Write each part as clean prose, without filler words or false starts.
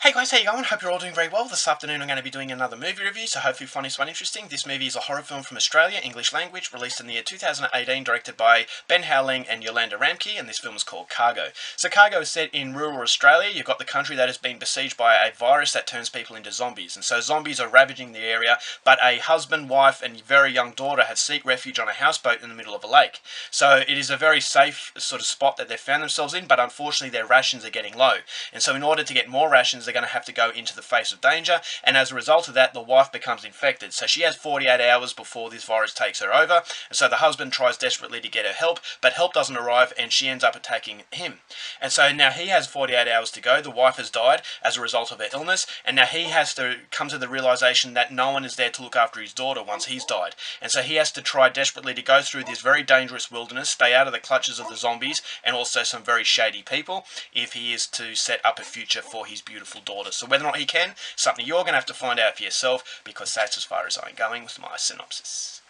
Hey guys, how you going? Hope you're all doing very well. This afternoon I'm going to be doing another movie review, so hopefully you find this one interesting. This movie is a horror film from Australia, English language, released in the year 2018, directed by Ben Howling and Yolanda Ramke, and this film is called Cargo. So Cargo is set in rural Australia. You've got the country that has been besieged by a virus that turns people into zombies, and so zombies are ravaging the area, but a husband, wife and very young daughter have seek refuge on a houseboat in the middle of a lake. So it is a very safe sort of spot that they've found themselves in, but unfortunately their rations are getting low, and so in order to get more rations they're going to have to go into the face of danger, and as a result of that the wife becomes infected. So she has 48 hours before this virus takes her over, and so the husband tries desperately to get her help, but help doesn't arrive and she ends up attacking him. And so now he has 48 hours to go. The wife has died as a result of her illness, and now he has to come to the realization that no one is there to look after his daughter once he's died. And so he has to try desperately to go through this very dangerous wilderness, stay out of the clutches of the zombies and also some very shady people, if he is to set up a future for his beautiful daughter. So whether or not he can, something you're going to have to find out for yourself, because that's as far as I'm going with my synopsis.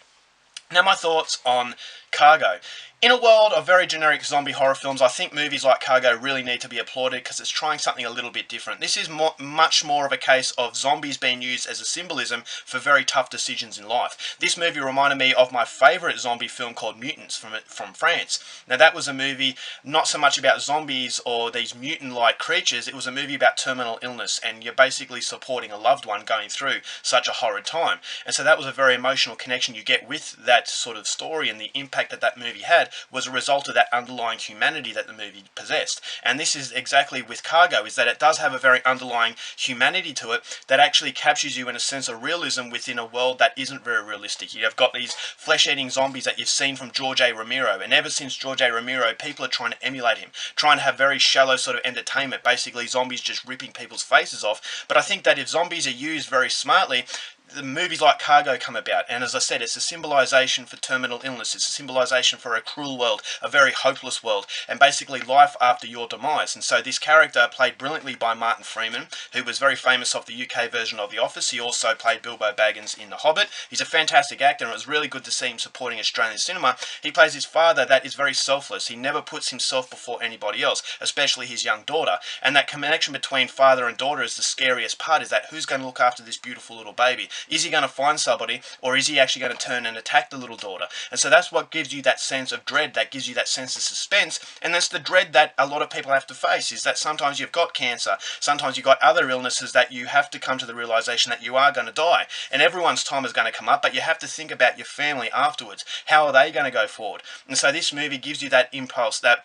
Now my thoughts on Cargo. In a world of very generic zombie horror films, I think movies like Cargo really need to be applauded because it's trying something a little bit different. This is much more of a case of zombies being used as a symbolism for very tough decisions in life. This movie reminded me of my favourite zombie film called Mutants from France. Now that was a movie not so much about zombies or these mutant-like creatures, it was a movie about terminal illness, and you're basically supporting a loved one going through such a horrid time. And so that was a very emotional connection you get with that sort of story, and the impact that that movie had was a result of that underlying humanity that the movie possessed. And this is exactly with Cargo, is that it does have a very underlying humanity to it that actually captures you in a sense of realism within a world that isn't very realistic. You've got these flesh-eating zombies that you've seen from George A. Romero, and ever since George A. Romero, people are trying to emulate him, trying to have very shallow sort of entertainment, basically zombies just ripping people's faces off. But I think that if zombies are used very smartly, the movies like Cargo come about, and as I said, it's a symbolisation for terminal illness, it's a symbolisation for a cruel world, a very hopeless world, and basically life after your demise. And so this character, played brilliantly by Martin Freeman, who was very famous off the UK version of The Office. He also played Bilbo Baggins in The Hobbit. He's a fantastic actor, and it was really good to see him supporting Australian cinema. He plays his father that is very selfless. He never puts himself before anybody else, especially his young daughter. And that connection between father and daughter is the scariest part, is that who's going to look after this beautiful little baby? Is he going to find somebody, or is he actually going to turn and attack the little daughter? And so that's what gives you that sense of dread, that gives you that sense of suspense, and that's the dread that a lot of people have to face, is that sometimes you've got cancer, sometimes you've got other illnesses that you have to come to the realization that you are going to die, and everyone's time is going to come up, but you have to think about your family afterwards. How are they going to go forward? And so this movie gives you that impulse, that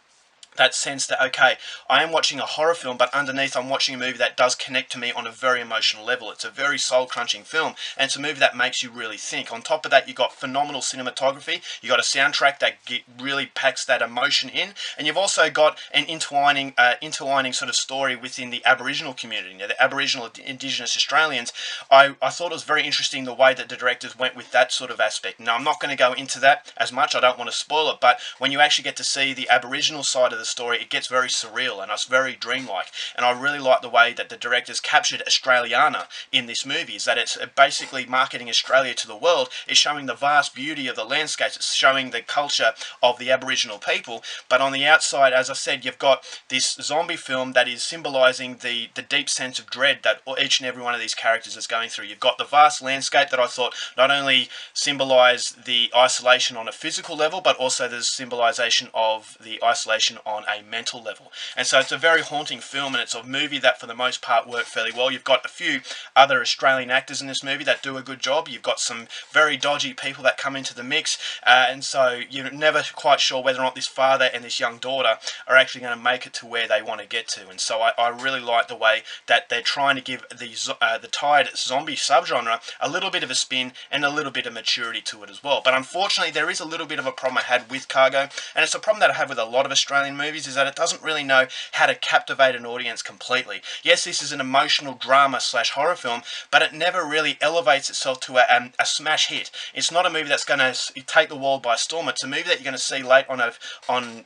sense that, okay, I am watching a horror film, but underneath I'm watching a movie that does connect to me on a very emotional level. It's a very soul-crunching film, and it's a movie that makes you really think. On top of that, you've got phenomenal cinematography, you've got a soundtrack that really packs that emotion in, and you've also got an intertwining sort of story within the Aboriginal community. Now, the Aboriginal Indigenous Australians, I thought it was very interesting the way that the directors went with that sort of aspect. Now, I'm not going to go into that as much, I don't want to spoil it, but when you actually get to see the Aboriginal side of the story, it gets very surreal and it's very dreamlike. And I really like the way that the directors captured Australiana in this movie, is that it's basically marketing Australia to the world. It's showing the vast beauty of the landscapes, it's showing the culture of the Aboriginal people, but on the outside, as I said, you've got this zombie film that is symbolising the deep sense of dread that each and every one of these characters is going through. You've got the vast landscape that I thought not only symbolised the isolation on a physical level, but also the symbolisation of the isolation on a mental level. And so it's a very haunting film, and it's a movie that for the most part worked fairly well. You've got a few other Australian actors in this movie that do a good job. You've got some very dodgy people that come into the mix, and so you're never quite sure whether or not this father and this young daughter are actually going to make it to where they want to get to. And so I really like the way that they're trying to give the tired zombie subgenre a little bit of a spin and a little bit of maturity to it as well. But unfortunately, there is a little bit of a problem I had with Cargo, and it's a problem that I have with a lot of Australian movies, is that it doesn't really know how to captivate an audience completely. Yes, this is an emotional drama slash horror film, but it never really elevates itself to a smash hit. It's not a movie that's going to take the world by storm. It's a movie that you're going to see late on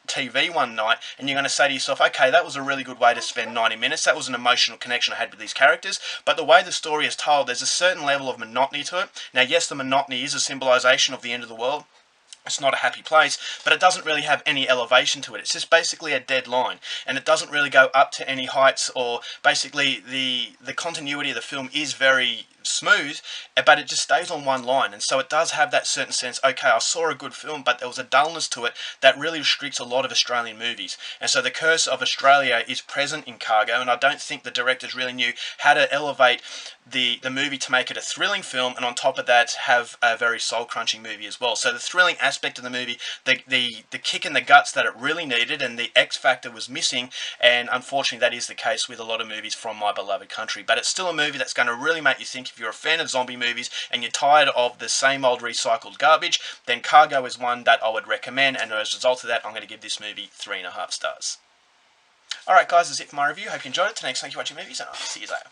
TV one night, and you're going to say to yourself, okay, that was a really good way to spend 90 minutes. That was an emotional connection I had with these characters, but the way the story is told, there's a certain level of monotony to it. Now, yes, the monotony is a symbolisation of the end of the world, It's not a happy place, but it doesn't really have any elevation to it. It's just basically a dead line, and it doesn't really go up to any heights, or basically the continuity of the film is very smooth, but it just stays on one line. And so it does have that certain sense, okay, I saw a good film, but there was a dullness to it that really restricts a lot of Australian movies. And so the curse of Australia is present in Cargo, and I don't think the directors really knew how to elevate the movie to make it a thrilling film, and on top of that have a very soul-crunching movie as well. So the thrilling aspect of the movie, the kick in the guts that it really needed, and the X factor was missing, and unfortunately that is the case with a lot of movies from my beloved country. But it's still a movie that's going to really make you think. If you're a fan of zombie movies and you're tired of the same old recycled garbage, then Cargo is one that I would recommend, and as a result of that, I'm going to give this movie 3.5 stars. Alright guys, that's it for my review. Hope you enjoyed it. Till next time, thank you for watching movies, and I'll see you later.